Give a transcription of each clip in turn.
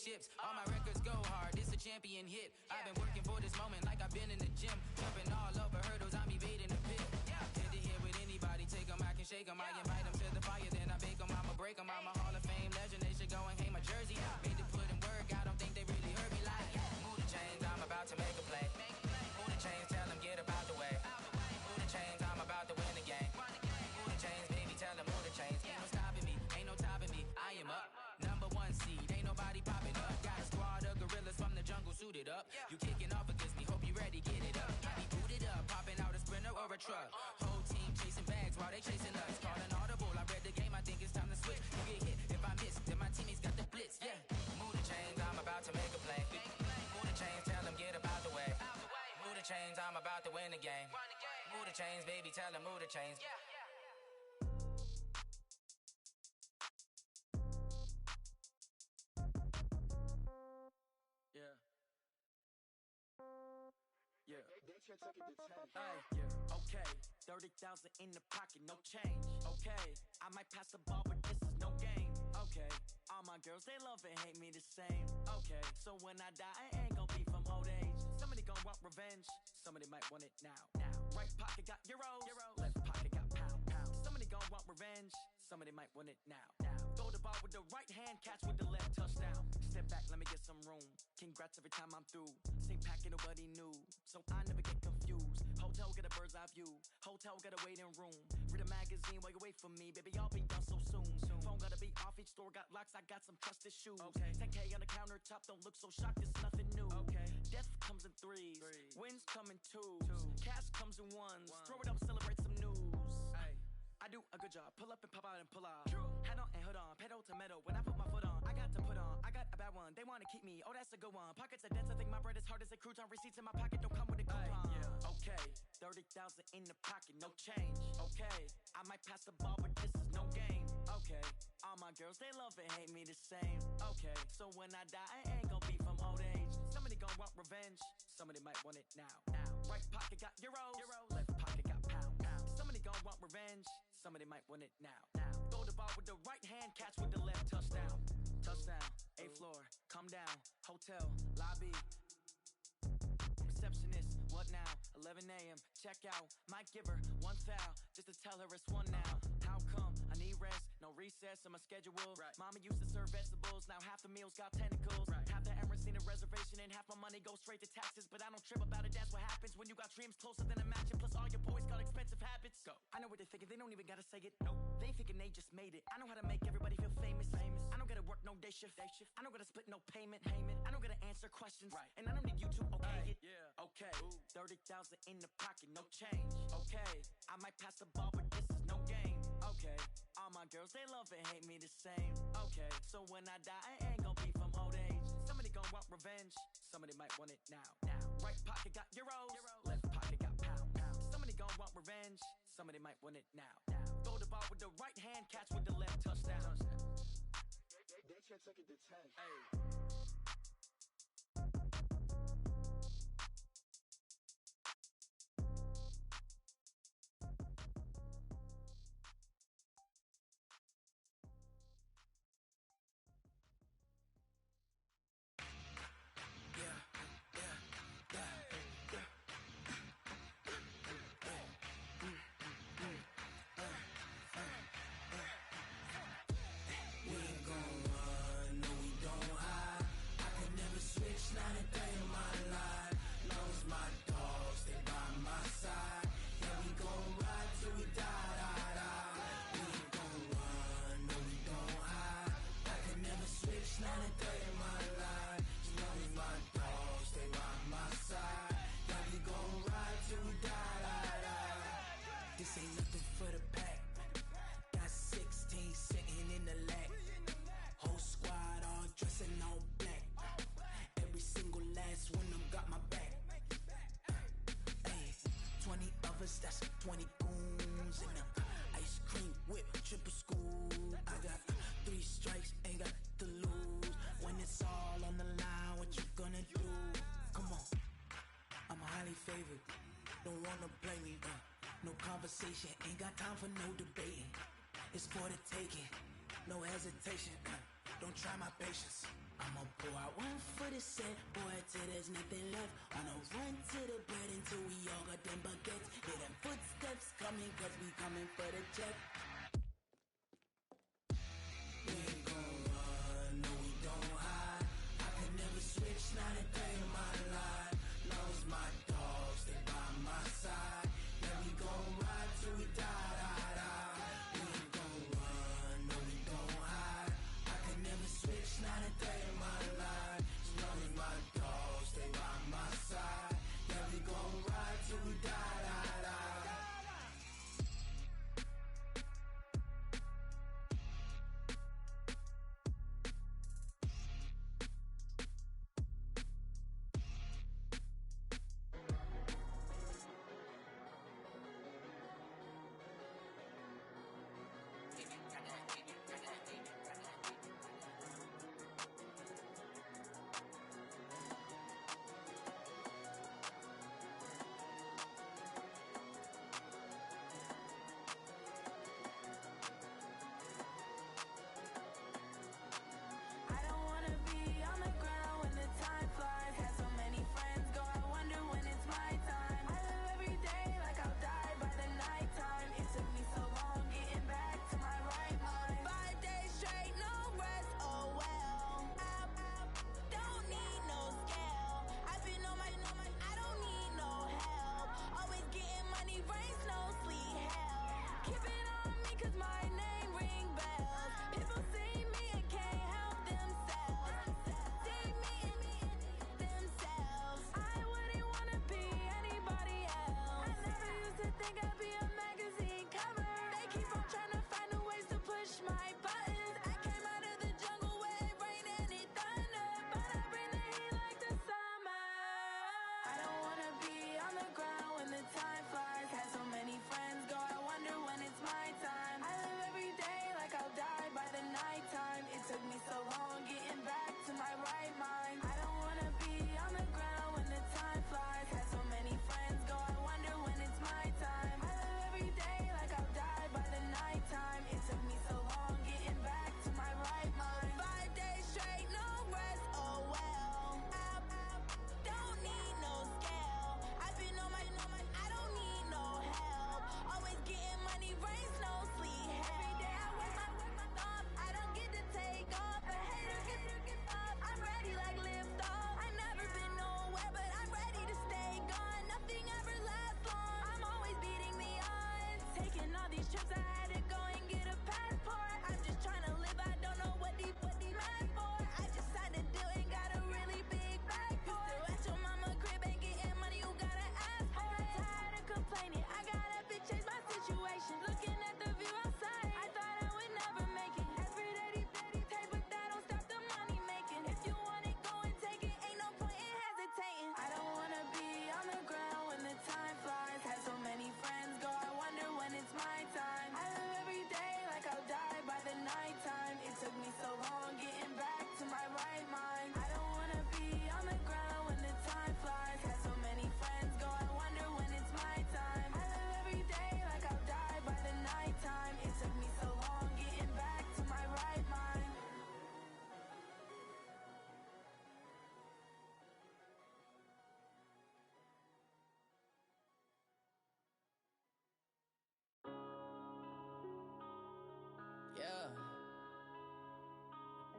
championships. All my records go hard, this a champion hit. I've been working for this moment like I've been in the gym. Jumping all over hurdles, I'm evading the pit. Head to head with anybody, take them, I can shake them. I invite them to the fire, then I bake them, I'ma break them. I'm a Hall of Fame legend, they should go and hang my jersey. Made to put in work, I don't think they really heard me like. Move the chains, I'm about to make a play. Move the chains, tell them get about the way. Move the chains, I'm about to win the game. Move the chains, baby, tell them move the chains. Ain't no stopping me, ain't no topping me, I am up. #1 seed, ain't nobody popping up. Got a squad of gorillas from the jungle suited up. You kicking off against me, hope you ready, get it up. I be booted up, popping out a Sprinter or a truck. Whole team chasing bags while they chasing us. Calling audible, I read the game, I think it's time to switch. You get hit if I miss, then my teammates got the blitz, yeah. Move the chains, I'm about to make a play. Move the chains, tell them get about the way. Move the chains, I'm about to win the game. Move the chains, baby, tell them move the chains. Yeah. Yeah. Hey, yeah. Okay. 30,000 in the pocket, no change. Okay. I might pass the ball, but this is no game. Okay. All my girls, they love and hate me the same. Okay. So when I die, I ain't gonna be from old age. Somebody gonna want revenge. Somebody might want it now. Right pocket got euros. Left pocket got pound. Somebody gonna want revenge. Somebody might want it now. Throw the ball with the right hand, catch with the left, touchdown. Step back, let me get some room. Congrats every time I'm through. Same packet, nobody knew, so I never get confused. Hotel get a bird's eye view. Hotel get a waiting room. Read a magazine while you wait for me, baby. I'll be done so soon. Phone gotta be off, each store got locks. I got some trusted shoes. Okay. 10K on the countertop, don't look so shocked. It's nothing new. Okay. Death comes in threes. Wins come in twos. Cash comes in ones. Throw it up, celebrate some news. Hey. I do a good job, pull up and pop out and pull off. Head on and hood on, pedal to metal. When I put my foot on, I got to put on. I got a bad one, they wanna keep me. Oh, that's a good one. Pockets are dense, I think my bread is hard as a crouton. Receipts in my pocket don't come with a coupon. Okay, 30,000 in the pocket, no change. Okay, I might pass the ball, but this is no game. Okay, all my girls, they love and hate me the same. Okay, so when I die, I ain't gonna be from old age. Somebody gonna want revenge. Somebody might want it now. Right pocket got euros. Left pocket got pound. Somebody gonna want revenge. Somebody might want it now. Throw the ball with the right hand, catch with the left, touchdown. Touchdown, 8th floor, come down, hotel, lobby. Receptionist, what now? 11 a.m., check out. Might give her one foul, just to tell her it's one now. How come? I need rest, no recess in my schedule. Mama used to serve vegetables, now half the meals got tentacles. Half the Emirates need a reservation and half my money goes straight to taxes. But I don't trip about it, that's what happens when you got dreams closer than a match. And plus all your boys got expensive habits. Go. I know what they're thinking, they don't even gotta say it. Nope. They ain't thinking they just made it. I know how to make everybody feel famous. I don't gotta work no day shift. I don't gotta split no payment. I don't gotta answer questions. And I don't need you to okay it. Okay, 30,000 in the pocket, no change. Okay, I might pass the ball, but this is no game. Okay, all my girls, they love and hate me the same. Okay, so when I die, I ain't gonna be from old age. Somebody gonna want revenge. Somebody might want it now. Right pocket got euros. Left pocket got pound. Somebody gonna want revenge. Somebody might want it now. Throw the ball with the right hand, catch with the left, touchdown. They can't take it to 10. Hey. Not a day in my life. Long as my dogs, they by my side. Yeah, we gon' ride till we die. We ain't gon' run, no we don't hide. I can never switch, not a day in my life. As long as my dogs, they by my side. Yeah, we gon' ride till we die. This ain't nothing for the pack. Got 16 sitting in the lap. Whole squad all dressing all black. Every single last one of them got my back. Ay, 20 of us, that's 20 goons. And ice cream whip, triple scoop. I got 3 strikes, ain't got to lose. When it's all on the line, what you gonna do? Come on, I'm highly favored. Don't wanna blame me, no conversation. Ain't got time for no debating. It's for the taking, no hesitation. Don't try my patience. I'ma pour out one for the set, boy, till there's nothing left. I'ma run to the bed until we all got them baguettes. Hear them footsteps coming, cause we coming for the check. We ain't gon' run, no we don't hide. I could never switch, not a day in my life. Long as my dogs stay by my side. Yeah, we gon' ride till we die, die, die. We ain't gon' run, no we don't hide. I could never switch, not a day in my life. As long as my dogs stay by my side. Yeah, we gon' ride till we die, die, die. I don't wanna be on the ground when the time flies. Had so many friends go, I wonder when it's my time. I live every day like I'll die by the nighttime. It took me so long getting back to my right mind. 5 days straight, no rest, oh well. Don't need no scale. I've been on my, I don't need no help. Always getting money, rain, snow, sleet, hell. Keep it on me cause my name ring bells. People see me and can't help themselves. See me and themselves. I wouldn't wanna be anybody else. I never used to think I'd be a magazine cover. They keep on trying to find new ways to push my buttons. I came out of the jungle where it rained and it thundered, but I bring the heat like the summer. I don't wanna be on the ground when the time flies. Had so many friends go, I wonder when it's my time. I live every day like I'll die by the nighttime. It took me so long getting back to my right mind. I don't wanna be on the ground when the time flies. Had so many friends go, I wonder when it's my time. I live every day like I'll die by the nighttime. It took me so long getting back to my right mind. 5 days straight, no rest, oh well. Don't need no scale. I've been on my, I don't need no help. Always getting money, rain, snow, sleet, hell. Every day I work my thumb, I don't get to take off. A hater get up, I'm ready like lift off. I never been nowhere, but I'm ready to stay gone. Nothing ever lasts long, I'm always beating the odds. Taking all these trips, I had to go and get a passport. I'm just trying to live, I don't know what these mad for. I just signed a deal and got a really big bag for it. Still at your mama crib, ain't getting money, you gotta ask for it. I got tired of complaining, I got up and changed my situation. Looking at the view outside, I thought I would never make it. Every day take, but that don't stop the money making. If you want it, go and take it, ain't no point in hesitating. I don't wanna be on the ground when the time flies. Had so many friends go, I wonder when it's my time. I live every day like I'll die by the nighttime. It took me so long getting back to my right mind. I don't wanna be on the ground when the time flies. Had so many friends go, I wonder when it's my time. I live every day like I'll die by the nighttime. It took me so long getting back to my right mind. Yeah.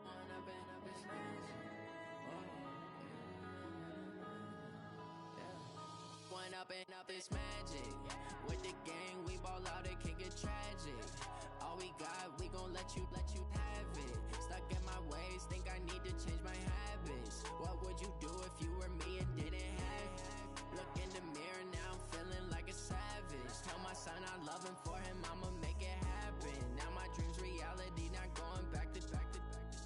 When I've been up this magic. When up this magic. With the gang, we ball out, it can get tragic. All we got, we gon' let you have it. Stuck in my ways, think I need to change my habits. What would you do if you were me and didn't have it? Look in the mirror, now I'm feeling like a savage. Tell my son I love him, for him I'ma make it happen. Now my dreams reality, not going back to.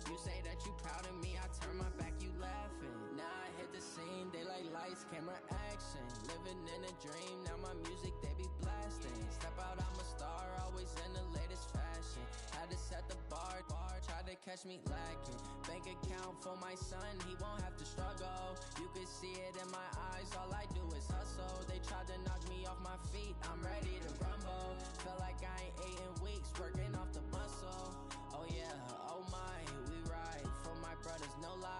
You say that you proud of me, I turn my back, you laughing. Now I hit the scene, daylight lights, camera action. Living in a dream, now my music they be blasting. Step out, I'm a star, always in the latest fashion. Had to set the bar, try to catch me lacking. Bank account for my son, he won't have to struggle. You can see it in my eyes, all I do is hustle. They tried to knock me off my feet, I'm ready to rumble. Feel like I ain't ate in weeks, working off the muscle. Oh yeah, oh my, we ride for my brothers, no lie.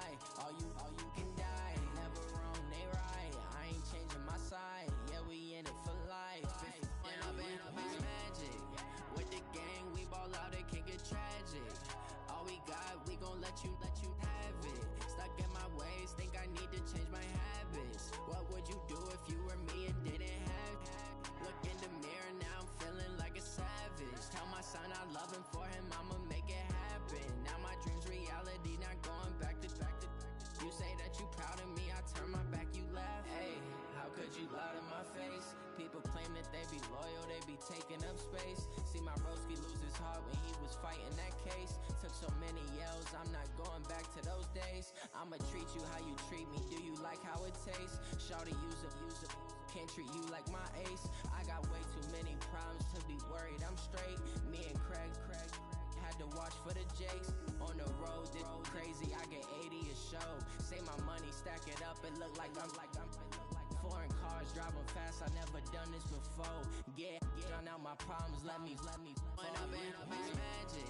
up space. See my broski lose his heart when he was fighting that case. Took so many yells, I'm not going back to those days. I'ma treat you how you treat me, do you like how it tastes? Shawty, use up, can't treat you like my ace. I got way too many problems to be worried, I'm straight. Me and Craig had to watch for the Jakes. On the road, this crazy, I get 80 a show. Say my money, stack it up, it look like I'm foreign cars, driving fast, I never done this before. Get drown out my problems, let me When I've been up is magic.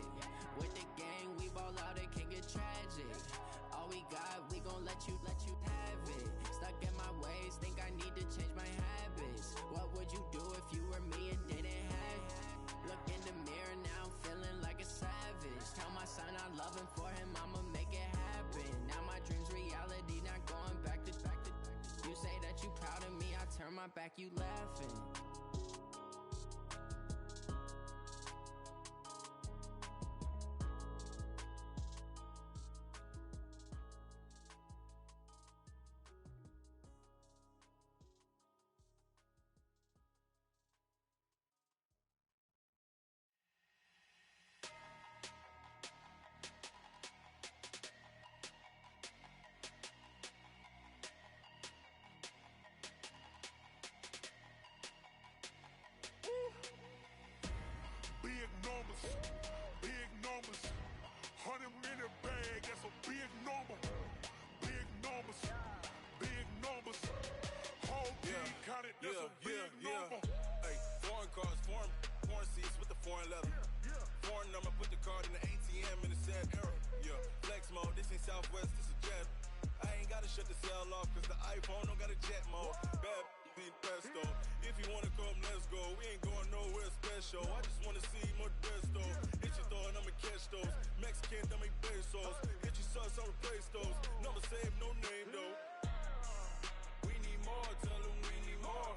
With the gang, we ball out, it can get tragic. All we got, we gon' let you have it. Stuck in my ways, think I need to change my habits. What would you do if you were me and didn't have it? Look in the mirror now, feeling like a savage. Tell my son I love him, for him I'ma make it happen. Now my dream's reality, not going back to. You say that you proud of me, I turn my back, you laughing. Big numbers, 100 minute bag, that's a big number. Big numbers, whole team counted, that's a big number. Hey, foreign cars, foreign seats with the foreign leather. Foreign number, put the card in the ATM in the sad era. Yeah, flex mode, this ain't Southwest, this is jet. I ain't gotta shut the cell off, cause the iPhone don't got a jet mode. Bad need pesto. If you wanna come, let's go. We ain't going nowhere special. I just wanna see more desto. Hit your thought, I'ma catch those. Mexican, dummy pesos. Hit your sus, I'll replace those. Number save, no name though. We need more, tell them we need more.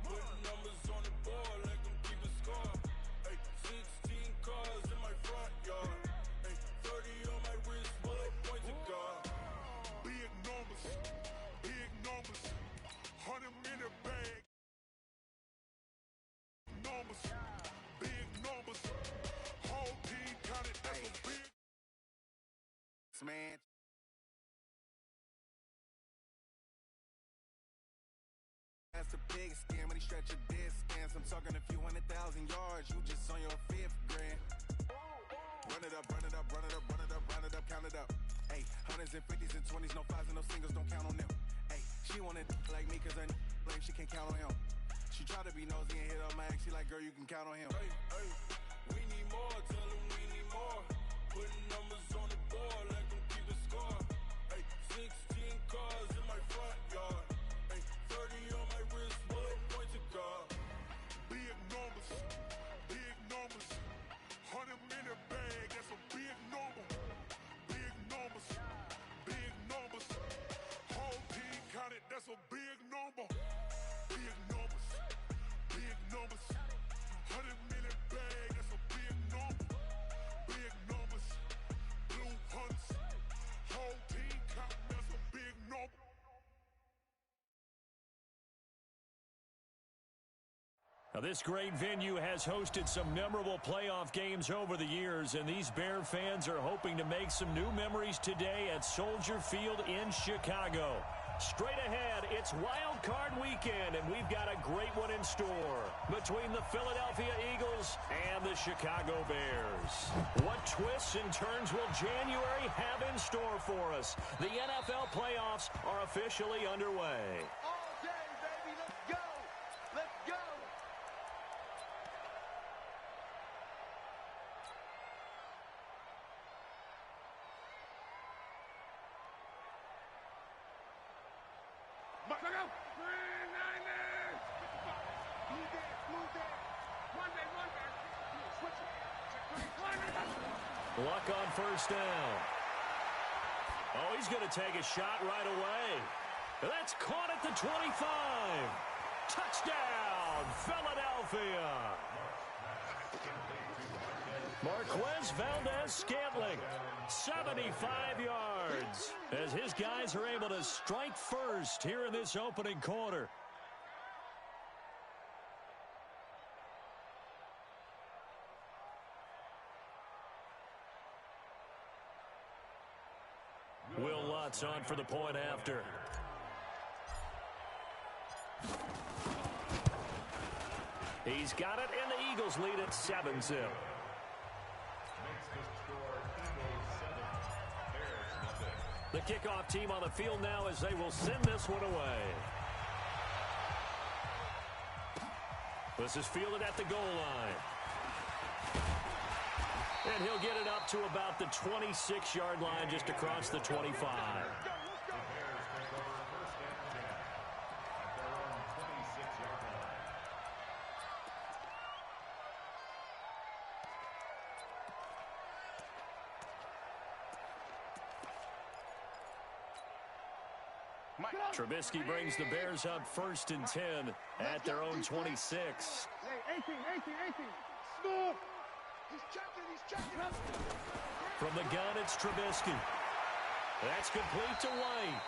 Put numbers on the board, let them keep a score. Hey, 16 cars in my front yard. Hey, 30 on my wrist, bullet point to God. Big numbers, 100 minute bag. Big numbers, whole team counted, that's a big. Man. That's a pig skin when he stretch your distance. I'm talking a few 100,000 yards, you just on your 5th grand. Run it up, count it up. Hey, hundreds and 50s and 20s, no 5s and no singles, don't count on them. Hey, she wanted like me cause her blame, she can't count on him. She try to be nosy and hit up my ex, she like, girl, you can count on him. Hey, we need more, tell them we need more. Putting numbers on the board, let them keep the score. Hey, 16 cars in my front yard. Hey, 30 on my wrist, bullet point to God. Big numbers, 100 minute bag, that's a big number. Big numbers, whole team counted, that's a big number. Big numbers, 100 minute bag, that's a big number. Big numbers, blue hunts, whole team counting, that's a big number. Now, this great venue has hosted some memorable playoff games over the years, and these Bear fans are hoping to make some new memories today at Soldier Field in Chicago. Straight ahead, it's Wild Card Weekend, and we've got a great one in store between the Philadelphia Eagles and the Chicago Bears. What twists and turns will January have in store for us? The NFL playoffs are officially underway. All day, baby, let's go! Let's go! Luck on first down. Oh, he's going to take a shot right away. That's caught at the 25. Touchdown, Philadelphia. Marquez Valdez-Scantling, 75 yards, as his guys are able to strike first here in this opening quarter. gets on for the point after. He's got it, and the Eagles lead at 7-0. The kickoff team on the field now as they will send this one away. This is fielded at the goal line. And he'll get it up to about the 26-yard line, just across the 25. Trubisky brings the Bears up 1st and 10 at their own 26. Hey, 18. Score. He's checking. From the gun, it's Trubisky. That's complete to White.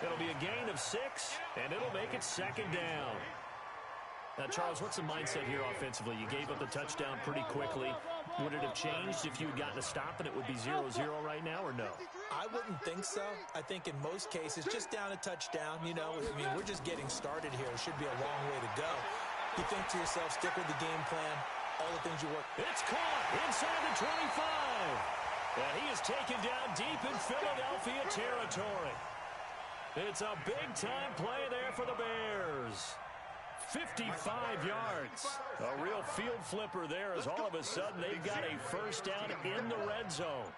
It'll be a gain of 6, and it'll make it 2nd down. Now, Charles, what's the mindset here offensively? You gave up the touchdown pretty quickly. Would it have changed if you had gotten a stop and it would be 0-0 right now, or no? I wouldn't think so. I think in most cases, just down a touchdown, you know, I mean, we're just getting started here. It should be a long way to go. You think to yourself, stick with the game plan, all the things you work. It's caught inside the 25. And he is taken down deep in Philadelphia territory. It's a big-time play there for the Bears. 55 yards. A real field flipper there as all of a sudden they've got a 1st down in the red zone.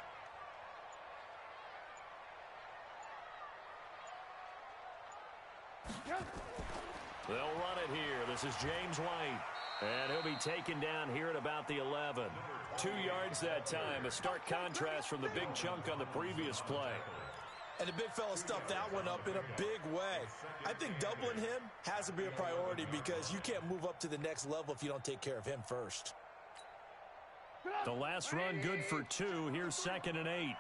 They'll run it here. This is James White. And he'll be taken down here at about the 11. 2 yards that time. A stark contrast from the big chunk on the previous play. And the big fella stuffed that one up in a big way. I think doubling him has to be a priority because you can't move up to the next level if you don't take care of him first. The last run good for 2. Here's 2nd and 8.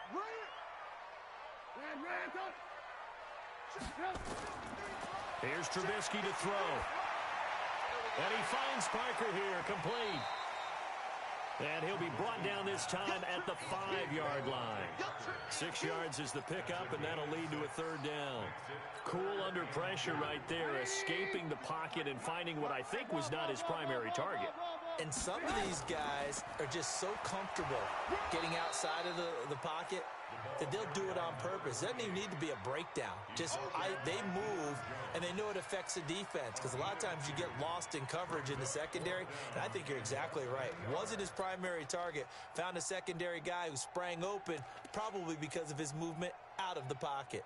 Here's Trubisky to throw. And he finds Parker here, complete. And he'll be brought down this time at the 5-yard line. 6 yards is the pickup, and that'll lead to a 3rd down. Cool under pressure right there, escaping the pocket and finding what I think was not his primary target. And some of these guys are just so comfortable getting outside of the pocket that they'll do it on purpose. It doesn't even need to be a breakdown. They move, and they know it affects the defense because a lot of times you get lost in coverage in the secondary, and I think you're exactly right. Wasn't his primary target. Found a secondary guy who sprang open, probably because of his movement out of the pocket.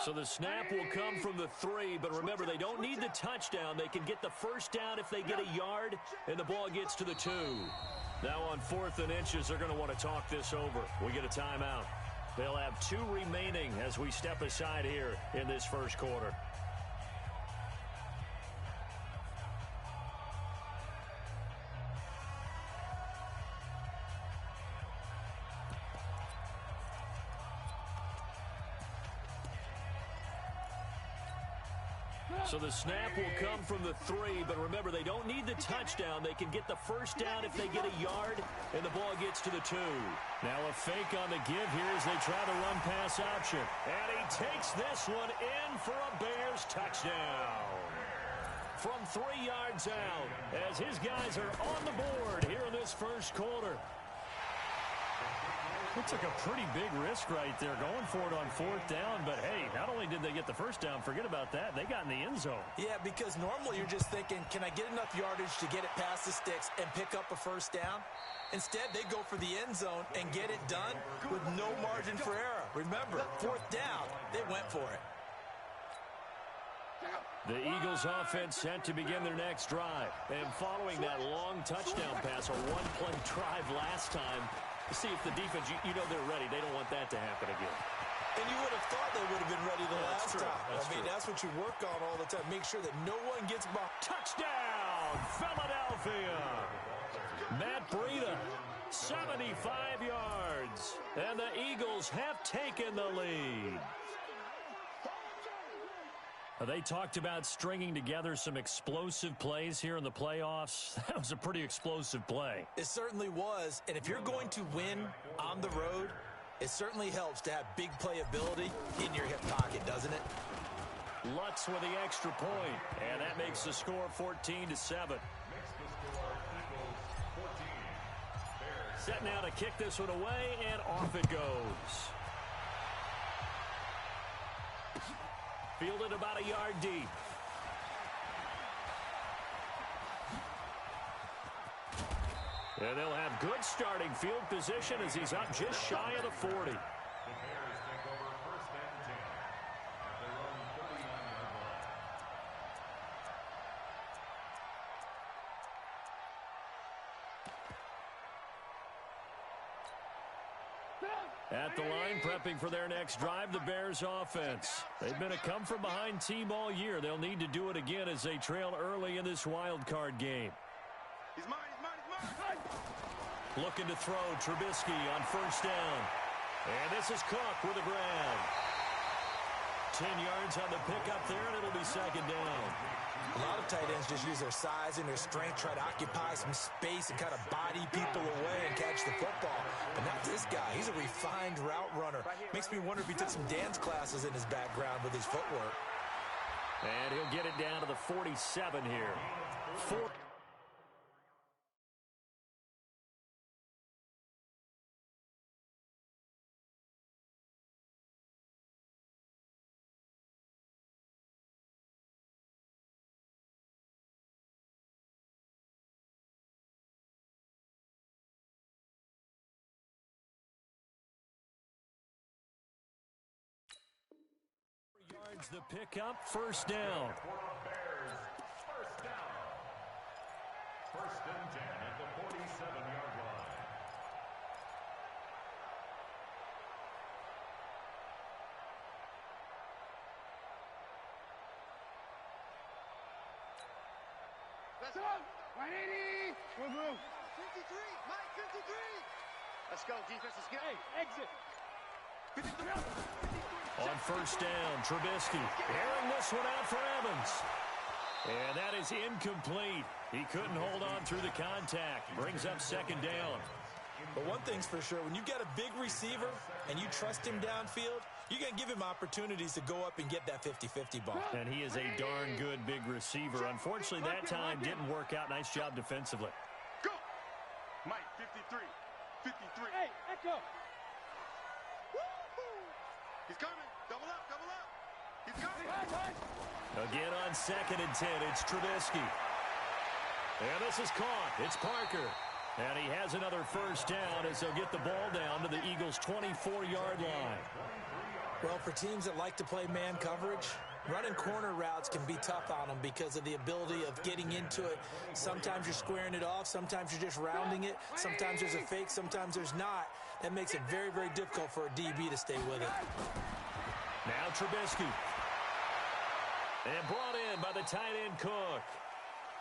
So the snap will come from the 3, but remember, they don't need the touchdown. They can get the 1st down if they get a yard, and the ball gets to the 2. Now on 4th and inches, they're going to want to talk this over. We get a timeout. They'll have 2 remaining as we step aside here in this 1st quarter. So the snap will come from the 3, but remember, they don't need the touchdown. They can get the 1st down if they get a yard, and the ball gets to the 2. Now a fake on the give here as they try the run-pass option. And he takes this one in for a Bears touchdown. From 3 yards out, as his guys are on the board here in this 1st quarter. It took a pretty big risk right there going for it on 4th down, but hey, not only did they get the 1st down, forget about that, they got in the end zone. Yeah, because normally you're just thinking, can I get enough yardage to get it past the sticks and pick up a 1st down? Instead, they go for the end zone and get it done with no margin for error. Remember, 4th down, they went for it. The Eagles offense set to begin their next drive. And following that long touchdown pass, a one-play drive last time, see if the defense, you know they're ready. They don't want that to happen again. And you would have thought they would have been ready the last time. I mean, that's what you work on all the time. Make sure that no one gets by. Touchdown, Philadelphia. Matt Breida, 75 yards. And the Eagles have taken the lead. They talked about stringing together some explosive plays here in the playoffs. That was a pretty explosive play. It certainly was. And if you're going to win on the road, it certainly helps to have big playability in your hip pocket, doesn't it? Lutz with the extra point, and that makes the score 14-7. Set now to kick this one away, and off it goes. Fielded about a yard deep. And they'll have good starting field position as he's up just shy of the 40. At the line, prepping for their next drive, the Bears offense. They've been a come-from-behind team all year. They'll need to do it again as they trail early in this wild card game. He's mine, he's mine, he's mine! Looking to throw, Trubisky on first down. And this is Cook with a grab. 10 yards on the pickup there, and it'll be second down. A lot of tight ends just use their size and their strength, try to occupy some space and kind of body people away and catch the football. But not this guy. He's a refined route runner. Makes me wonder if he took some dance classes in his background with his footwork. And he'll get it down to the 47 here. 4. The pickup, first down. First down. First and 10 at the 47-yard line. Let's go! 180! Move. 53! Mike, 53! Let's go, defense, let's get. Hey, exit! 53! On first down, Trubisky airing this one out for Evans. And that is incomplete. He couldn't hold on through the contact. Brings up second down. But one thing's for sure, when you've got a big receiver and you trust him downfield, you're going to give him opportunities to go up and get that 50-50 ball. And he is a darn good big receiver. Unfortunately, that time didn't work out. Nice job defensively. Go! Mike, 53. 53. Hey, echo! He's coming. Double up, double up. He's coming. Again on second and 10, it's Trubisky. And this is caught. It's Parker. And he has another first down as they'll get the ball down to the Eagles' 24-yard line. Well, for teams that like to play man coverage, running corner routes can be tough on them because of the ability of getting into it. Sometimes you're squaring it off. Sometimes you're just rounding it. Sometimes there's a fake. Sometimes there's not. That makes it very, very difficult for a DB to stay with it. Now Trubisky. And brought in by the tight end Cook.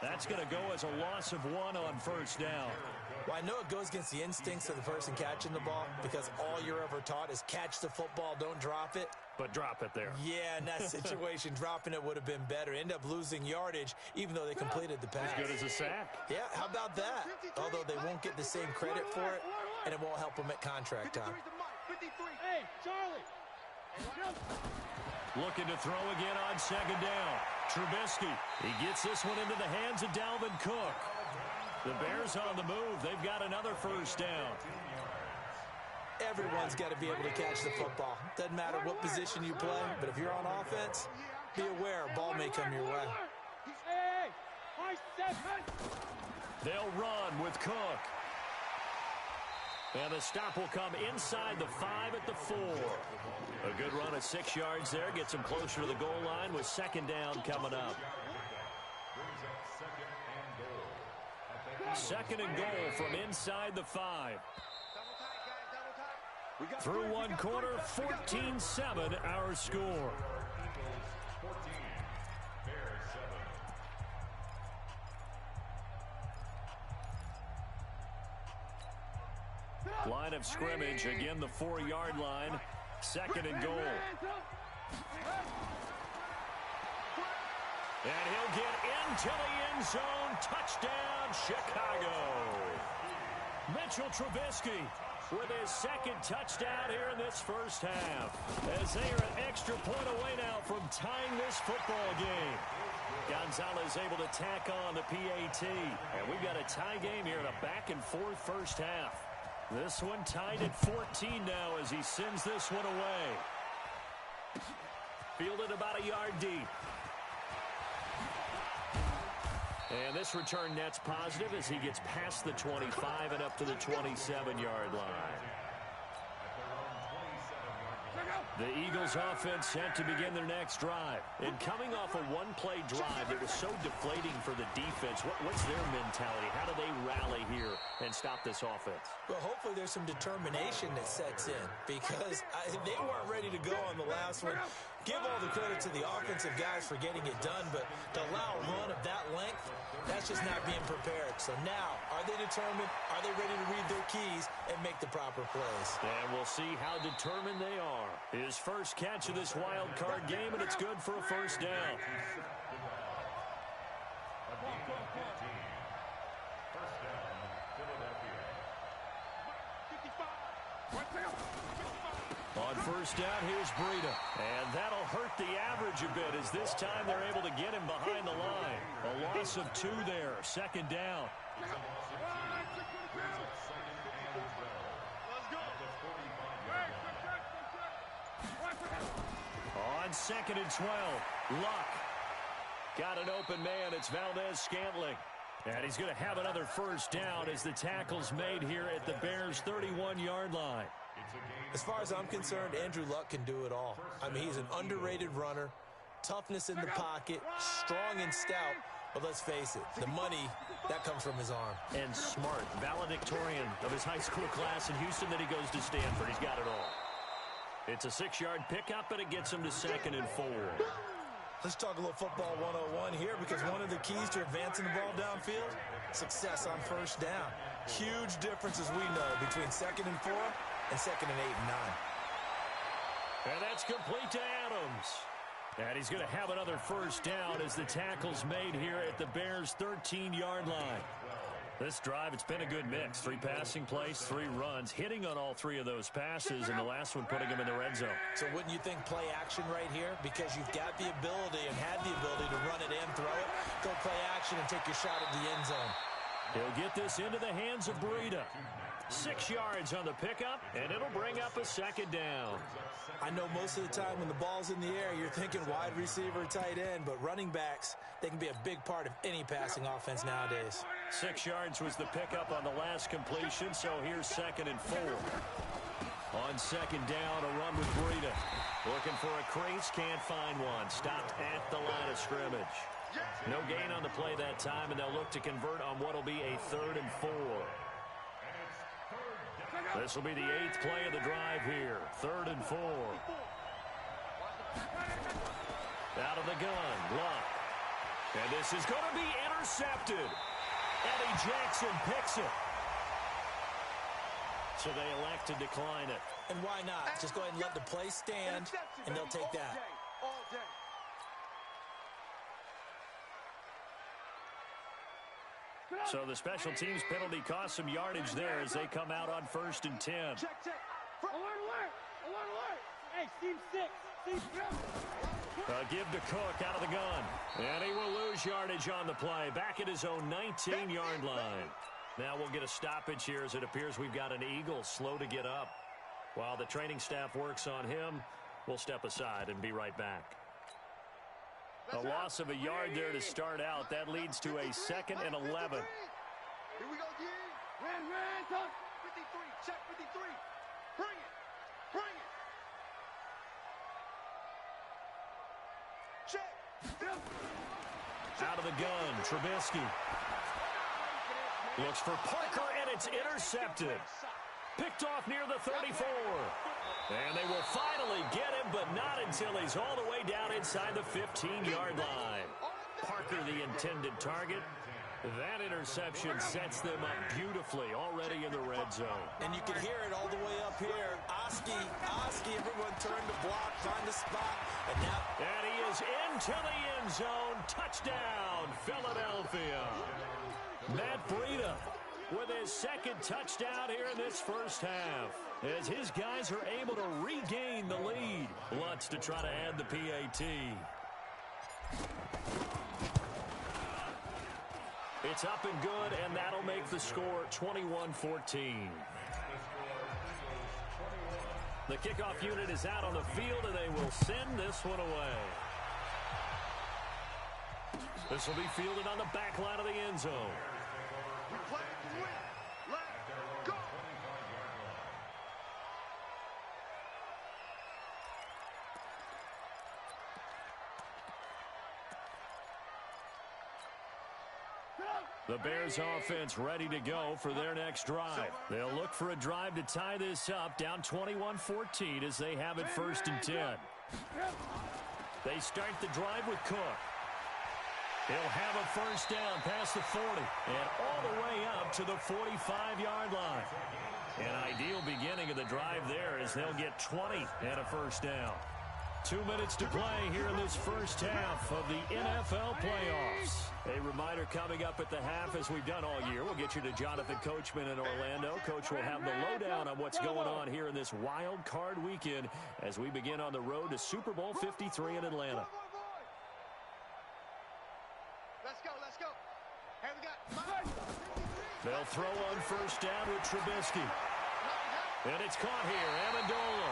That's going to go as a loss of 1 on first down. Well, I know it goes against the instincts of the person catching the ball because all you're ever taught is catch the football, don't drop it. But drop it there. Yeah, in that situation, dropping it would have been better. End up losing yardage, even though they completed the pass. As good as a sack. Yeah, how about that? Although they won't get the same credit for it, and it won't help them at contract time. 53. Hey, Charlie. Looking to throw again on second down. Trubisky. He gets this one into the hands of Dalvin Cook. The Bears on the move. They've got another first down. Everyone's got to be able to catch the football. Doesn't matter what position you play, but if you're on offense, be aware a ball may come your way. They'll run with Cook. And the stop will come inside the 5 at the 4. A good run of 6 yards there. Gets him closer to the goal line with second down coming up. Second and goal from inside the 5. Through one quarter, 14-7 our score. Line of scrimmage, again the 4-yard line. Second and goal. And he'll get into the end zone. Touchdown, Chicago. Mitchell Trubisky with his second touchdown here in this first half, as they are an extra point away now from tying this football game. Gonzalez able to tack on the PAT, and we've got a tie game here in a back-and-forth first half. This one tied at 14 now as he sends this one away. Fielded about a yard deep. And this return net's positive as he gets past the 25 and up to the 27-yard line. The Eagles offense set to begin their next drive. And coming off a one-play drive that was so deflating for the defense, what's their mentality? How do they rally here and stop this offense? Well, hopefully there's some determination that sets in, because they weren't ready to go on the last one. Give all the credit to the offensive guys for getting it done, but to allow a run of that length, that's just not being prepared. So now, are they determined? Are they ready to read their keys and make the proper plays? And we'll see how determined they are. His first catch of this wild card game, and it's good for a first down. On first down, here's Breida. And that'll hurt the average a bit, as this time they're able to get him behind the line. A loss of 2 there, second down. On second and 12, Luck. Got an open man, it's Valdez-Scantling. And he's going to have another first down as the tackle's made here at the Bears' 31-yard line. As far as I'm concerned, Andrew Luck can do it all. I mean, he's an underrated runner, toughness in the pocket, strong and stout. But let's face it, the money, that comes from his arm. And smart, valedictorian of his high school class in Houston, then he goes to Stanford. He's got it all. It's a 6-yard pickup, and it gets him to second and 4. Let's talk a little football 101 here, because one of the keys to advancing the ball downfield, success on first down. Huge difference, as we know, between second and 4 and second and 8 and 9. And that's complete to Adams. And he's going to have another first down as the tackle's made here at the Bears' 13-yard line. This drive, it's been a good mix. 3 passing plays, 3 runs, hitting on all 3 of those passes, and the last one putting him in the red zone. So wouldn't you think play action right here? Because you've got the ability and had the ability to run it in, throw it, go play action and take your shot at the end zone. He'll get this into the hands of Breida. 6 yards on the pickup, and it'll bring up a second down. I know most of the time when the ball's in the air, you're thinking wide receiver, tight end, but running backs, they can be a big part of any passing offense nowadays. 6 yards was the pickup on the last completion, so here's second and 4. On second down, a run with Breida. Looking for a crease, can't find one. Stopped at the line of scrimmage. No gain on the play that time, and they'll look to convert on what will be a 3rd and 4. This will be the 8th play of the drive here. 3rd and 4. Out of the gun, Luck. And this is going to be intercepted. Eddie Jackson picks it. So they elect to decline it. And why not? Just go ahead and let the play stand, and they'll take that. All day. So the special teams penalty cost some yardage there as they come out on 1st and 10. Alert, alert! Alert, alert! Hey, Team 6! Team 7! Give to Cook out of the gun. And he will lose yardage on the play. Back at his own 19-yard line. Now we'll get a stoppage here as it appears we've got an Eagle slow to get up. While the training staff works on him, we'll step aside and be right back. A loss of a yard there to start out. That leads to a 2nd and 11. Here we go, G. Ran, talk. 53, check 53. Bring it. Check. Out of the gun, Trubisky. Looks for Parker, and it's intercepted. Picked off near the 34. And they will finally get him, but not until he's all the way down inside the 15-yard line. Parker, the intended target. That interception sets them up beautifully already in the red zone. And you can hear it all the way up here. Oski, everyone turned to block, find a spot. And he is into the end zone. Touchdown, Philadelphia. Matt Breida with his second touchdown here in this first half, as his guys are able to regain the lead. Lutz to try to add the PAT. It's up and good, and that'll make the score 21-14. The kickoff unit is out on the field, and they will send this one away. This will be fielded on the back line of the end zone. We play to win. Let's go. The Bears offense ready to go for their next drive. They'll look for a drive to tie this up, down 21-14 as they have it 1st and 10. They start the drive with Cook. He'll have a first down past the 40 and all the way up to the 45-yard line. An ideal beginning of the drive there as they'll get 20 and a first down. 2 minutes to play here in this first half of the NFL playoffs. A reminder coming up at the half, as we've done all year. We'll get you to Jonathan Coachman in Orlando. Coach will have the lowdown on what's going on here in this wild card weekend as we begin on the road to Super Bowl 53 in Atlanta. Let's go. Here we go. They'll throw on first down with Trubisky. And it's caught here, Amendola.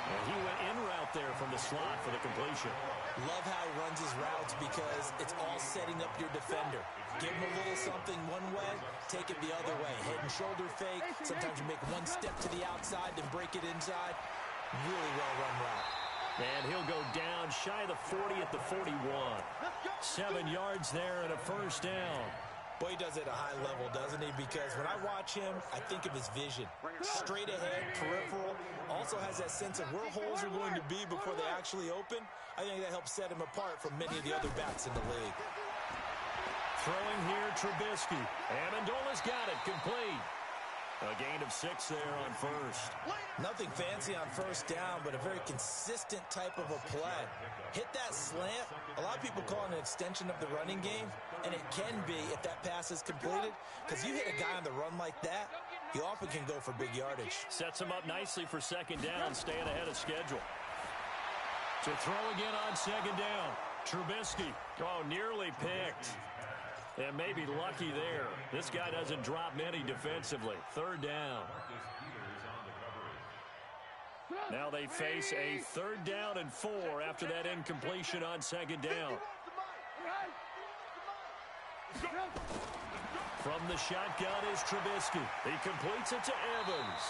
And he went in route there from the slot for the completion. Love how he runs his routes because it's all setting up your defender. Give him a little something one way, take it the other way. Head and shoulder fake. Sometimes you make one step to the outside, then break it inside. Really well-run route. And he'll go down shy of the 40 at the 41. 7 yards there and a first down. Boy, he does it at a high level, doesn't he? Because when I watch him, I think of his vision. Straight ahead, peripheral. Also has that sense of where holes are going to be before they actually open. I think that helps set him apart from many of the other backs in the league. Throwing here, Trubisky. Amendola's got it, complete. A gain of 6 there on first. Nothing fancy on first down, but a very consistent type of a play. Hit that slant. A lot of people call it an extension of the running game, and it can be if that pass is completed, because you hit a guy on the run like that, he often can go for big yardage. Sets him up nicely for second down, staying ahead of schedule. To throw again on second down. Trubisky. Oh, nearly picked. And maybe lucky there. This guy doesn't drop many defensively. Third down. Now they face a 3rd down and 4 after that incompletion on second down. From the shotgun is Trubisky. He completes it to Evans.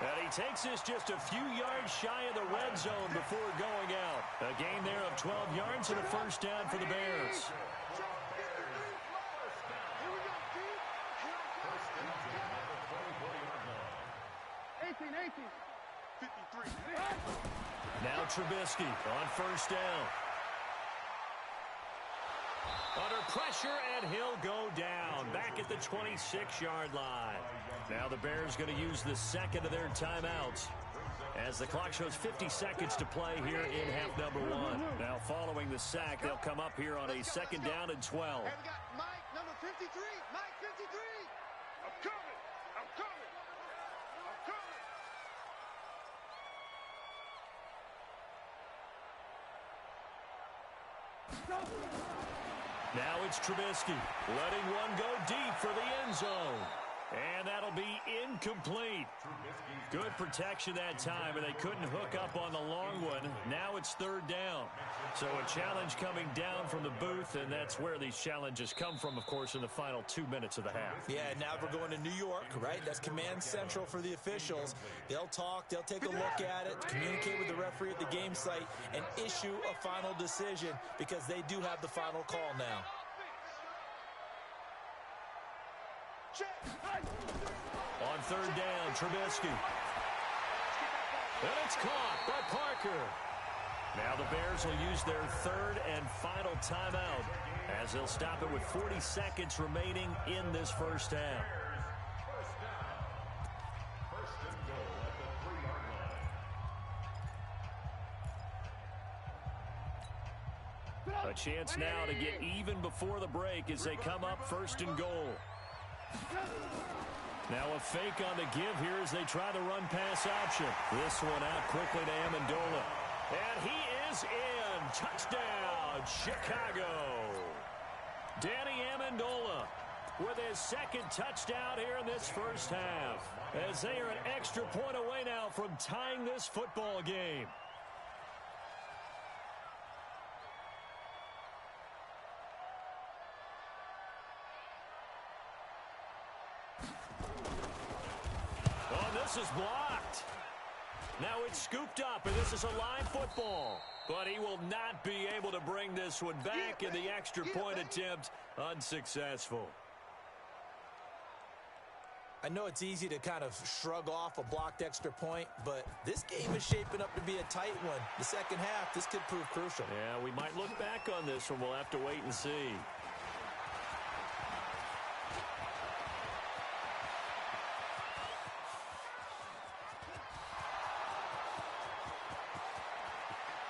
And he takes this just a few yards shy of the red zone before going out. A gain there of 12 yards and a first down for the Bears. Now Trubisky on first down. Under pressure, and he'll go down. Back at the 26-yard line. Now the Bears going to use the second of their timeouts as the clock shows 50 seconds to play here in half number 1. Now following the sack, they'll come up here on a 2nd down and 12. And we got Mike, number 53. Mike 53. I'm coming. Now it's Trubisky letting one go deep for the end zone. And that'll be incomplete. Good protection that time, and they couldn't hook up on the long one. Now it's 3rd down. So a challenge coming down from the booth, and that's where these challenges come from, of course, in the final 2 minutes of the half. Yeah, now we're going to New York, right? That's command central for the officials. They'll talk, they'll take a look at it, communicate with the referee at the game site, and issue a final decision because they do have the final call now. On 3rd down, Trubisky. And it's caught by Parker. Now the Bears will use their third and final timeout as they'll stop it with 40 seconds remaining in this first half. A chance now to get even before the break as they come up first and goal. Now a fake on the give here as they try the run pass option. This one out quickly to Amendola. And he is in. Touchdown, Chicago. Danny Amendola with his second touchdown here in this first half, as they are an extra point away now from tying this football game. Oh, this is blocked. Now it's scooped up, and this is a live football. But he will not be able to bring this one back, and the extra point attempt unsuccessful. I know it's easy to kind of shrug off a blocked extra point, but this game is shaping up to be a tight one. The second half, this could prove crucial. Yeah, we might look back on this one. We'll have to wait and see.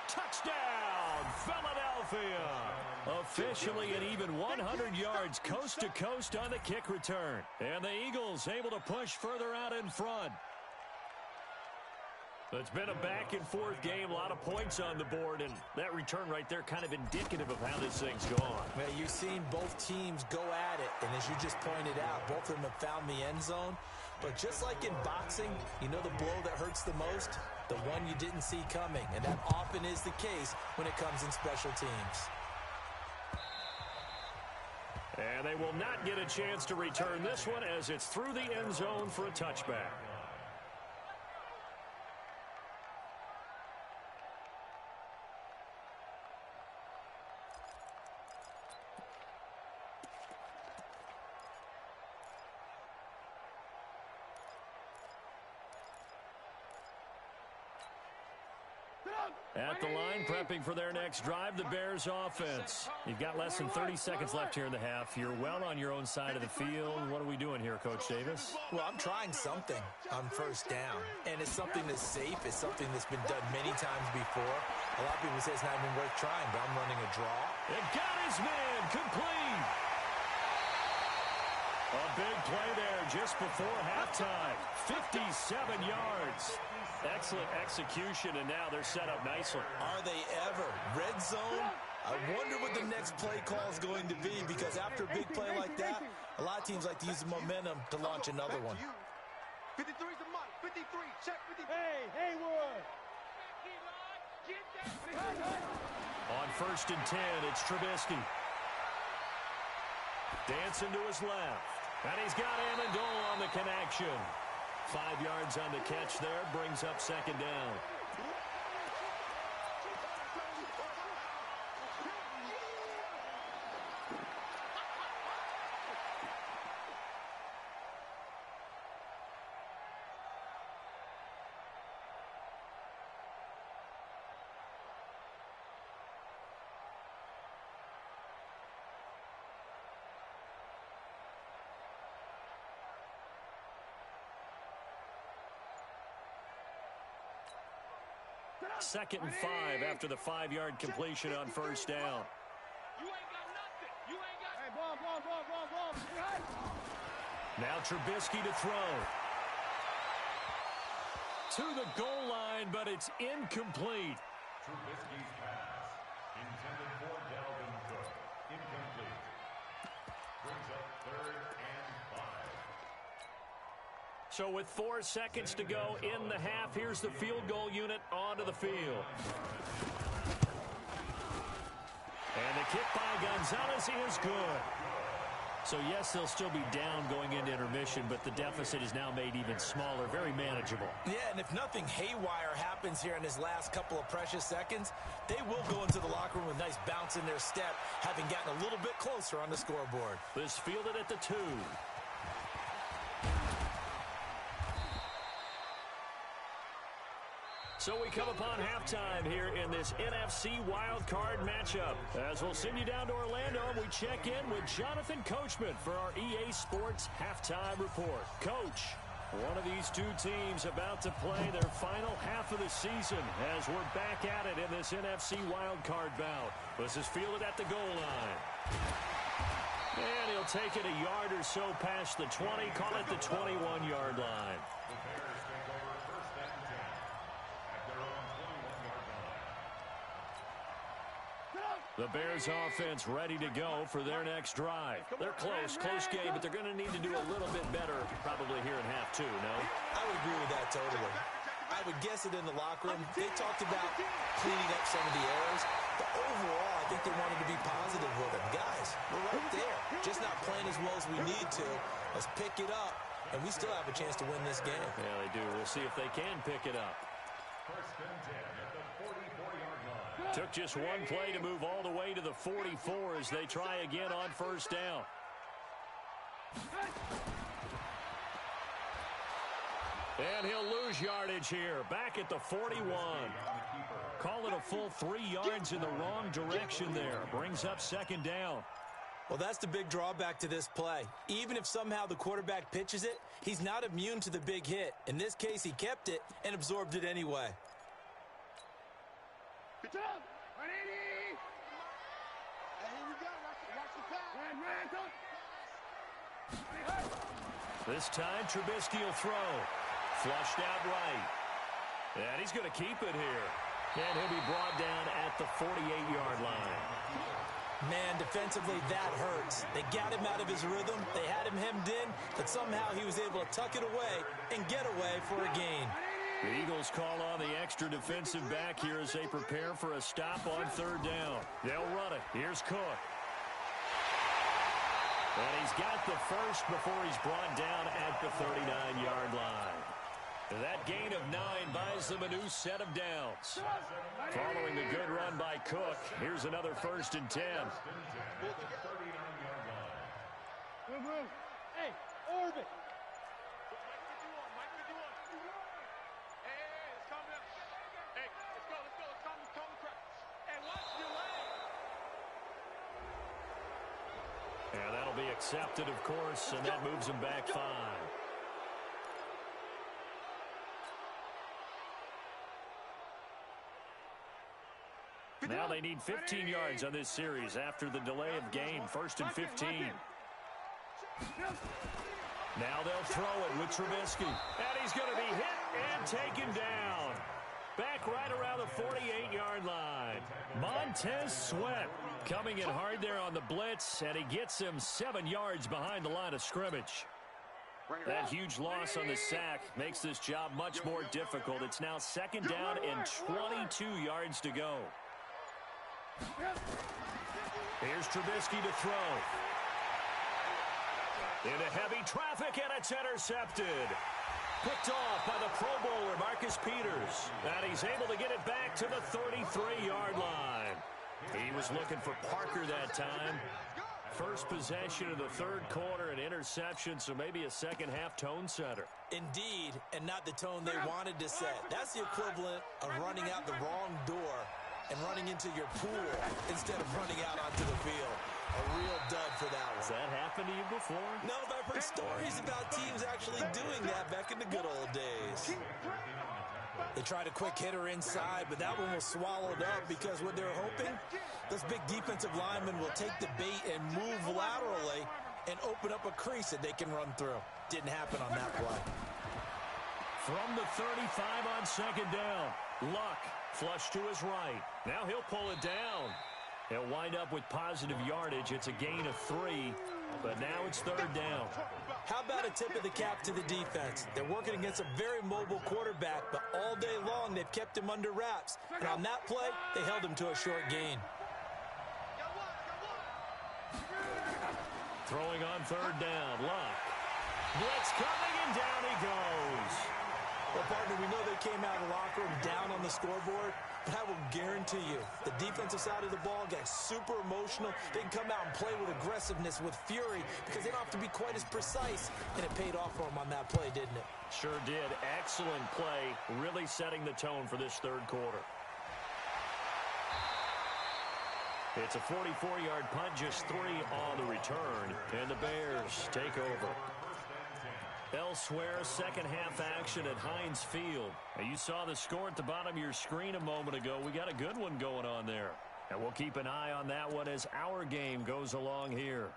Touchdown, Philadelphia! Officially an even 100 yards coast to coast on the kick return. And the Eagles able to push further out in front. It's been a back-and-forth game, a lot of points on the board, and that return right there kind of indicative of how this thing's gone. Well, you've seen both teams go at it, and as you just pointed out, both of them have found the end zone. But just like in boxing, you know the blow that hurts the most? The one you didn't see coming, and that often is the case when it comes in special teams. And they will not get a chance to return this one as it's through the end zone for a touchback. At the line, prepping for their next drive, the Bears offense. You've got less than 30 seconds left here in the half. You're well on your own side of the field. What are we doing here, Coach Davis? Well, I'm trying something on first down, and it's something that's safe. It's something that's been done many times before. A lot of people say it's not even worth trying, but I'm running a draw. It got his man complete. A big play there just before halftime. 57 yards. Excellent execution, and now they're set up nicely. Are they ever? Red zone? I wonder what the next play call is going to be, because after a big play like that, a lot of teams like to use the momentum to launch another one. 53's the mark. 53. Check 53. Hey, Haywood. On first and 10, it's Trubisky. Dancing to his left. And he's got Amendola on the connection. 5 yards on the catch there, brings up second down. Second and 5 after the 5-yard completion on first down. You ain't got nothing. You ain't got... Hey, ball. Now Trubisky to throw. To the goal line, but it's incomplete. Trubisky's pass, intended for Dalvin Cook, incomplete. Brings up 3rd and 5. So with 4 seconds to go in the half, here's the field goal unit onto the field. And the kick by Gonzalez is good. So yes, they'll still be down going into intermission, but the deficit is now made even smaller, very manageable. Yeah, and if nothing haywire happens here in his last couple of precious seconds, they will go into the locker room with a nice bounce in their step, having gotten a little bit closer on the scoreboard. This fielded at the 2. So we come upon halftime here in this NFC wildcard matchup. As we'll send you down to Orlando, and we check in with Jonathan Coachman for our EA Sports Halftime Report. Coach, one of these two teams about to play their final half of the season as we're back at it in this NFC wildcard bout. This is fielded at the goal line. And he'll take it a yard or so past the 20, call it the 21-yard line. The Bears offense ready to go for their next drive. They're close game, but they're going to need to do a little bit better probably here in half two, no? I would agree with that totally. I would guess it in the locker room. They talked about cleaning up some of the errors, but overall, I think they wanted to be positive with them. Guys, we're right there. Just not playing as well as we need to. Let's pick it up, and we still have a chance to win this game. Yeah, they do. We'll see if they can pick it up. Took just one play to move all the way to the 44 as they try again on first down. And he'll lose yardage here. Back at the 41. Call it a full 3 yards in the wrong direction there. Brings up second down. Well, that's the big drawback to this play. Even if somehow the quarterback pitches it, he's not immune to the big hit. In this case, he kept it and absorbed it anyway. Good job! 180! And here we go. Watch the pass. This time, Trubisky will throw. Flushed out right. And he's going to keep it here. And he'll be brought down at the 48-yard line. Man, defensively, that hurts. They got him out of his rhythm. They had him hemmed in, but somehow he was able to tuck it away and get away for a gain. The Eagles call on the extra defensive back here as they prepare for a stop on third down. They'll run it. Here's Cook. And he's got the first before he's brought down at the 39-yard line. That gain of 9 buys them a new set of downs. Following the good run by Cook, here's another 1st and 10. Hey, orbit. And that'll be accepted, of course, and that moves him back 5. Now they need 15 yards on this series after the delay of game. 1st and 15. Now they'll throw it with Trubisky. And he's going to be hit and taken down. Back right around the 48-yard line. Montez Sweat coming in hard there on the blitz, and he gets him 7 yards behind the line of scrimmage. That huge loss on the sack makes this job much more difficult. It's now 2nd down and 22 yards to go. Here's Trubisky to throw. Into heavy traffic, and it's intercepted. Picked off by the Pro Bowler, Marcus Peters. And he's able to get it back to the 33-yard line. He was looking for Parker that time. First possession of the 3rd quarter, an interception, so maybe a second-half tone setter. Indeed, and not the tone they wanted to set. That's the equivalent of running out the wrong door and running into your pool instead of running out onto the field. A real dud for that one. Has that happened to you before? No, but I've heard stories about teams actually doing that back in the good old days. They tried a quick hitter inside, but that one was swallowed up because what they were hoping, those big defensive linemen will take the bait and move laterally and open up a crease that they can run through. Didn't happen on that play. From the 35 on 2nd down, Luck flush to his right. Now he'll pull it down. He'll wind up with positive yardage. It's a gain of 3, but now it's 3rd down. How about a tip of the cap to the defense? They're working against a very mobile quarterback, but all day long they've kept him under wraps. And on that play, they held him to a short gain. Throwing on 3rd down, Luck. Blitz coming, and down he goes. Well, partner, we know they came out of the locker room down on the scoreboard, but I will guarantee you the defensive side of the ball gets super emotional. They can come out and play with aggressiveness, with fury, because they don't have to be quite as precise, and it paid off for them on that play, didn't it? Sure did. Excellent play, really setting the tone for this third quarter. It's a 44-yard punt, just 3 on the return, and the Bears take over. Elsewhere, second half action at Heinz Field. Now, you saw the score at the bottom of your screen a moment ago. We got a good one going on there. And we'll keep an eye on that one as our game goes along here.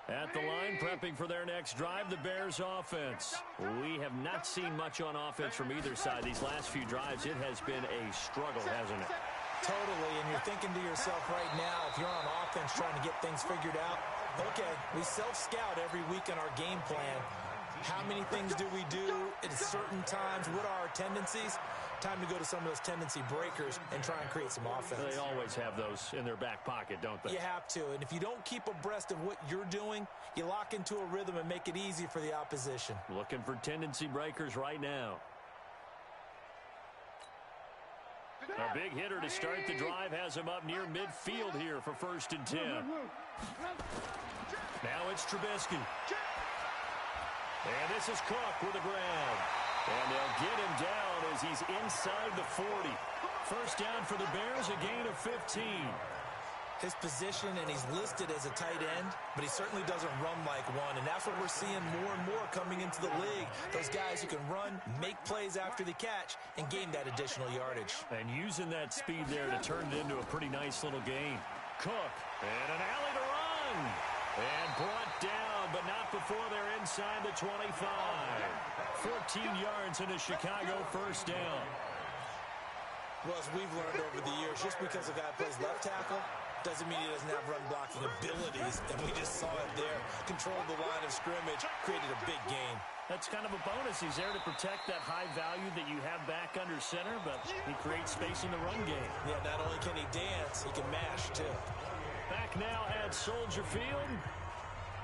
At the line, prepping for their next drive, the Bears offense. We have not seen much on offense from either side. These last few drives, it has been a struggle, hasn't it? Totally, and you're thinking to yourself right now, if you're on offense trying to get things figured out, okay, we self-scout every week on our game plan. How many things do we do at certain times? What are our tendencies? Time to go to some of those tendency breakers and try and create some offense. They always have those in their back pocket, don't they? You have to, and if you don't keep abreast of what you're doing, you lock into a rhythm and make it easy for the opposition. Looking for tendency breakers right now. A big hitter to start the drive has him up near midfield here for 1st and 10. Now it's Trubisky. And this is Cook with a grab. And they'll get him down as he's inside the 40. First down for the Bears, a gain of 15. His position, and he's listed as a tight end, but he certainly doesn't run like one, and that's what we're seeing more and more coming into the league. Those guys who can run, make plays after the catch, and gain that additional yardage. And using that speed there to turn it into a pretty nice little gain. Cook, and an alley to run. And brought down, but not before they're inside the 25. 14 yards in a Chicago first down. Well, as we've learned over the years, just because a guy plays left tackle doesn't mean he doesn't have run-blocking abilities, and we just saw it there. Controlled the line of scrimmage, created a big gain. That's kind of a bonus. He's there to protect that high value that you have back under center, but he creates space in the run game. Yeah, not only can he dance, he can mash, too. Back now at Soldier Field.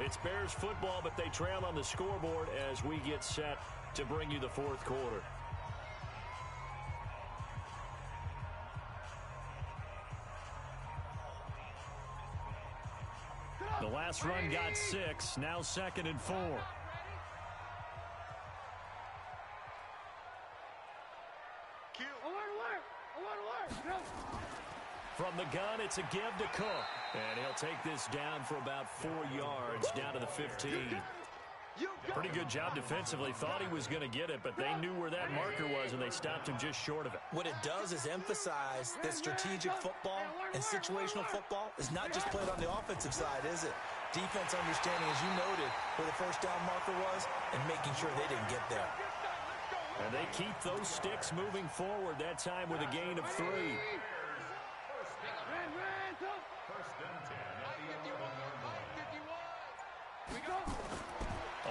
It's Bears football, but they trail on the scoreboard as we get set to bring you the fourth quarter. The last run got 6, now 2nd and 4. From the gun, it's a give to Cook. And he'll take this down for about 4 yards, down to the 15. Pretty good job defensively. Thought he was going to get it, but they knew where that marker was, and they stopped him just short of it. What it does is emphasize that strategic football and situational football is not just played on the offensive side, is it? Defense understanding, as you noted, where the first down marker was and making sure they didn't get there. And they keep those sticks moving forward, that time with a gain of 3.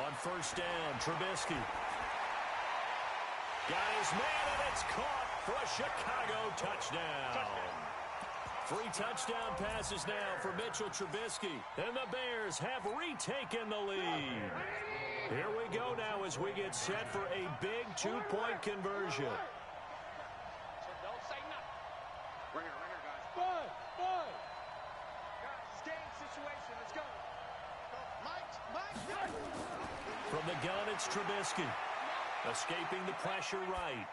On first down, Trubisky. Got his man, and it's caught for a Chicago touchdown. 3 touchdown passes now for Mitchell Trubisky. And the Bears have retaken the lead. Here we go now as we get set for a big 2-point conversion. So don't say nothing. Right here, guys. Bud. Guys, it's game situation. Let's go. Mike. From the gun, it's Trubisky. Escaping the pressure right.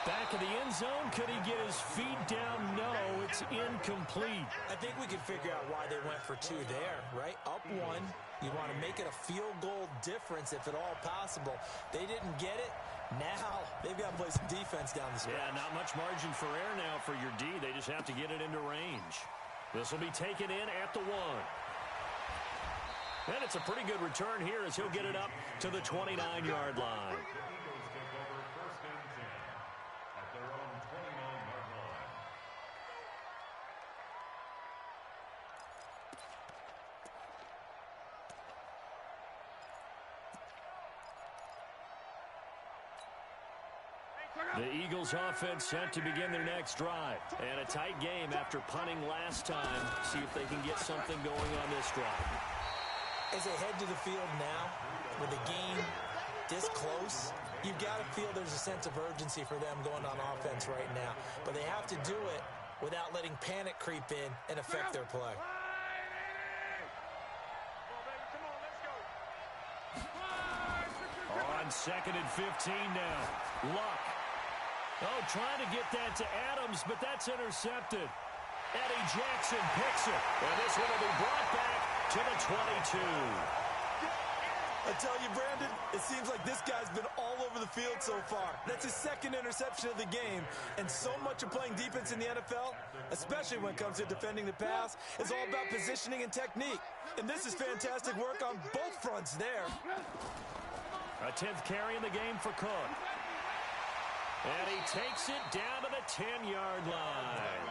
Back in the end zone. Could he get his feet down? No, it's incomplete. I think we can figure out why they went for 2 there, right? Up 1. You want to make it a field goal difference if at all possible. They didn't get it. Now they've got to play some defense down the stretch. Yeah, not much margin for error now for your D. They just have to get it into range. This will be taken in at the 1. And it's a pretty good return here as he'll get it up to the 29-yard line. The Eagles offense set to begin their next drive. And a tight game after punting last time. See if they can get something going on this drive. As they head to the field now with a gain this close, you've got to feel there's a sense of urgency for them going on offense right now. But they have to do it without letting panic creep in and affect their play. On 2nd and 15 now. Luck. Oh, trying to get that to Adams, but that's intercepted. Eddie Jackson picks it. And this one will be brought back to the 22. I tell you, Brandon, it seems like this guy's been all over the field so far. That's his second interception of the game. And so much of playing defense in the NFL, especially when it comes to defending the pass, is all about positioning and technique. And this is fantastic work on both fronts there. A 10th carry in the game for Cook. And he takes it down to the 10-yard line.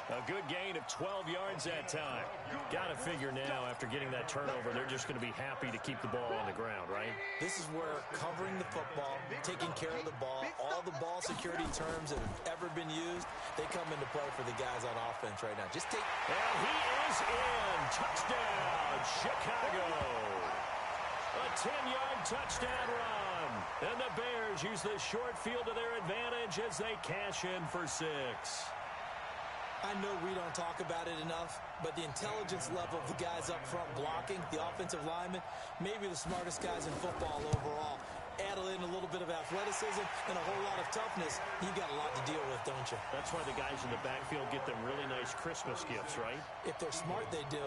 A good gain of 12 yards that time. Got to figure now, after getting that turnover, they're just going to be happy to keep the ball on the ground, right? This is where covering the football, taking care of the ball, all the ball security terms that have ever been used, they come into play for the guys on offense right now. And he is in. Touchdown, Chicago. A 10-yard touchdown run. And the Bears use the short field to their advantage as they cash in for 6. I know we don't talk about it enough, but the intelligence level of the guys up front blocking, the offensive linemen, maybe the smartest guys in football overall. Add in a little bit of athleticism and a whole lot of toughness, you got a lot to deal with, don't you? That's why the guys in the backfield get them really nice Christmas gifts, right? If they're smart, they do.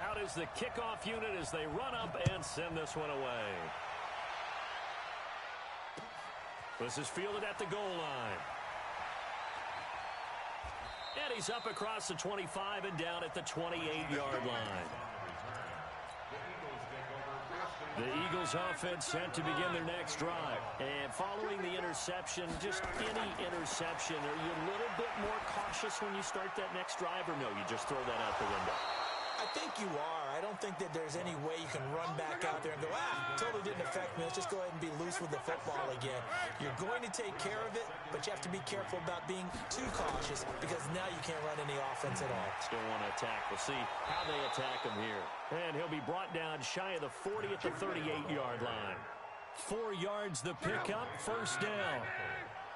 Out is the kickoff unit as they run up and send this one away. This is fielded at the goal line. And he's up across the 25 and down at the 28-yard line. The Eagles offense set to begin their next drive. And following the interception, just any interception, are you a little bit more cautious when you start that next drive, or no, you just throw that out the window? I think you are. I don't think that there's any way you can run back out there and go, totally didn't affect me. Let's just go ahead and be loose with the football again. You're going to take care of it, but you have to be careful about being too cautious because now you can't run any offense at all. Still want to attack. We'll see how they attack him here. And he'll be brought down shy of the 40 at the 38-yard line. 4 yards the pickup, first down.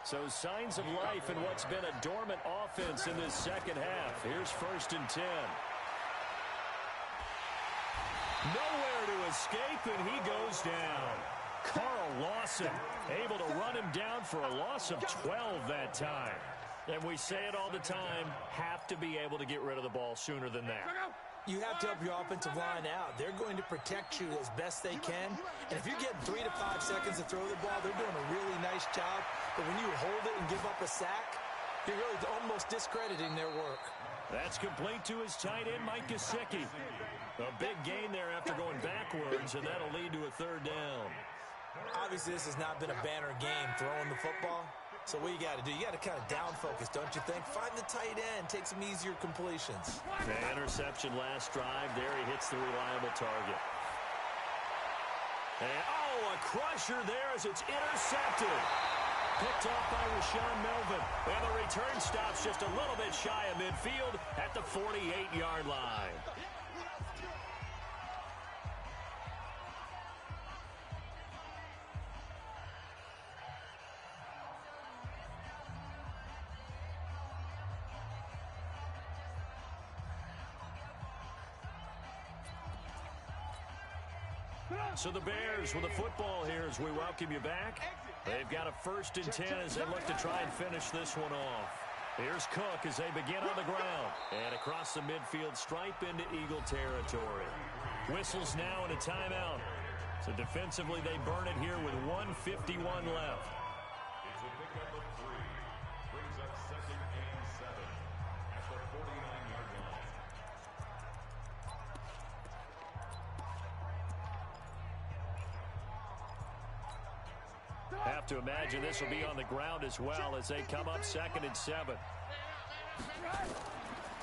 So signs of life in what's been a dormant offense in this second half. Here's 1st and 10. Nowhere to escape, and he goes down. Carl Lawson able to run him down for a loss of 12 that time. And we say it all the time, have to be able to get rid of the ball sooner than that. You have to help your offensive line out. They're going to protect you as best they can. And if you're getting 3 to 5 seconds to throw the ball, they're doing a really nice job. But when you hold it and give up a sack, you're really almost discrediting their work. That's complete to his tight end, Mike Gesicki. A big gain there after going backwards, and that'll lead to a 3rd down. Obviously, this has not been a banner game throwing the football. So what you got to do, you got to kind of down focus, don't you think? Find the tight end, take some easier completions. The interception last drive. There he hits the reliable target. And, a crusher there as it's intercepted. Picked off by Rashawn Melvin. And the return stops just a little bit shy of midfield at the 48-yard line. So the Bears with the football here as we welcome you back. They've got a 1st and 10 as they look to try and finish this one off. Here's Cook as they begin on the ground. And across the midfield stripe into Eagle territory. Whistles now and a timeout. So defensively they burn it here with 1:51 left. It's a pickup of 3. Brings up 2nd and 7 at the 49-yard line. Have to imagine this will be on the ground as well as they come up 2nd and 7.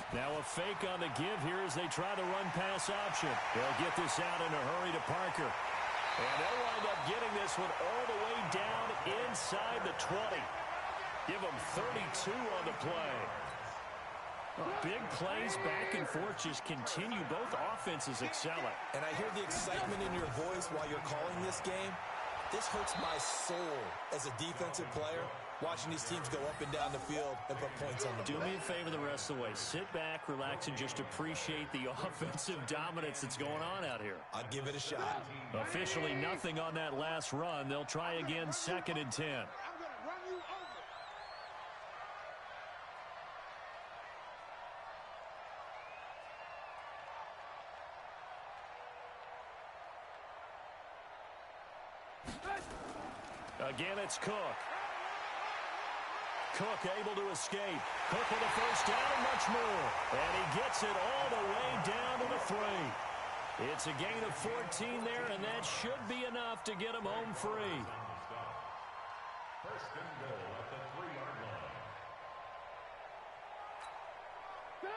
Now a fake on the give here as they try the run-pass option. They'll get this out in a hurry to Parker. And they'll wind up getting this one all the way down inside the 20. Give them 32 on the play. Big plays back and forth just continue. Both offenses excelling. And I hear the excitement in your voice while you're calling this game. This hurts my soul as a defensive player, watching these teams go up and down the field and put points on the board. Do me a favor the rest of the way. Sit back, relax, and just appreciate the offensive dominance that's going on out here. I'll give it a shot. Officially nothing on that last run. They'll try again 2nd and 10. I'm going to run you over. Again, it's Cook. Cook able to escape. Cook with a first down and much more. And he gets it all the way down to the 3. It's a gain of 14 there, and that should be enough to get him home free. First and goal at the 3-yard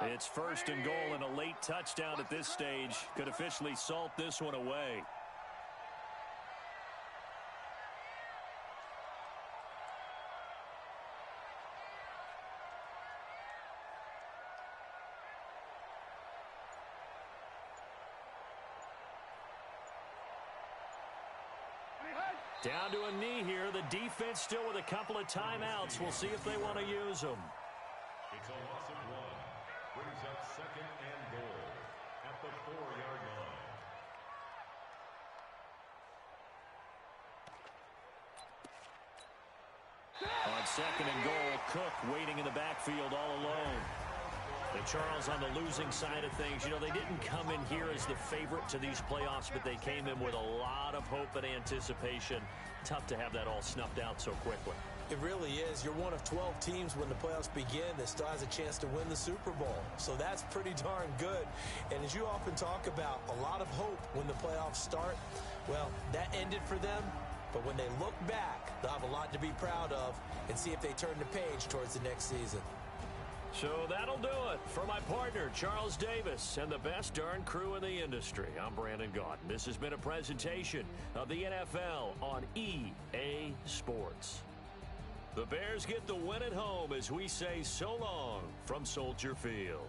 line. It's first and goal and a late touchdown at this stage. Could officially salt this one away. Down to a knee here. The defense still with a couple of timeouts. We'll see if they want to use them. It's a loss of 1. Brings up 2nd and goal at the 4-yard line. On 2nd and goal, Cook waiting in the backfield all alone. And Charles on the losing side of things, you know, they didn't come in here as the favorite to these playoffs, but they came in with a lot of hope and anticipation. Tough to have that all snuffed out so quickly. It really is. You're one of 12 teams when the playoffs begin that still has a chance to win the Super Bowl. So that's pretty darn good. And as you often talk about, a lot of hope when the playoffs start. Well, that ended for them. But when they look back, they'll have a lot to be proud of and see if they turn the page towards the next season. So that'll do it for my partner, Charles Davis, and the best darn crew in the industry. I'm Brandon Gaudin. This has been a presentation of the NFL on EA Sports. The Bears get the win at home as we say so long from Soldier Field.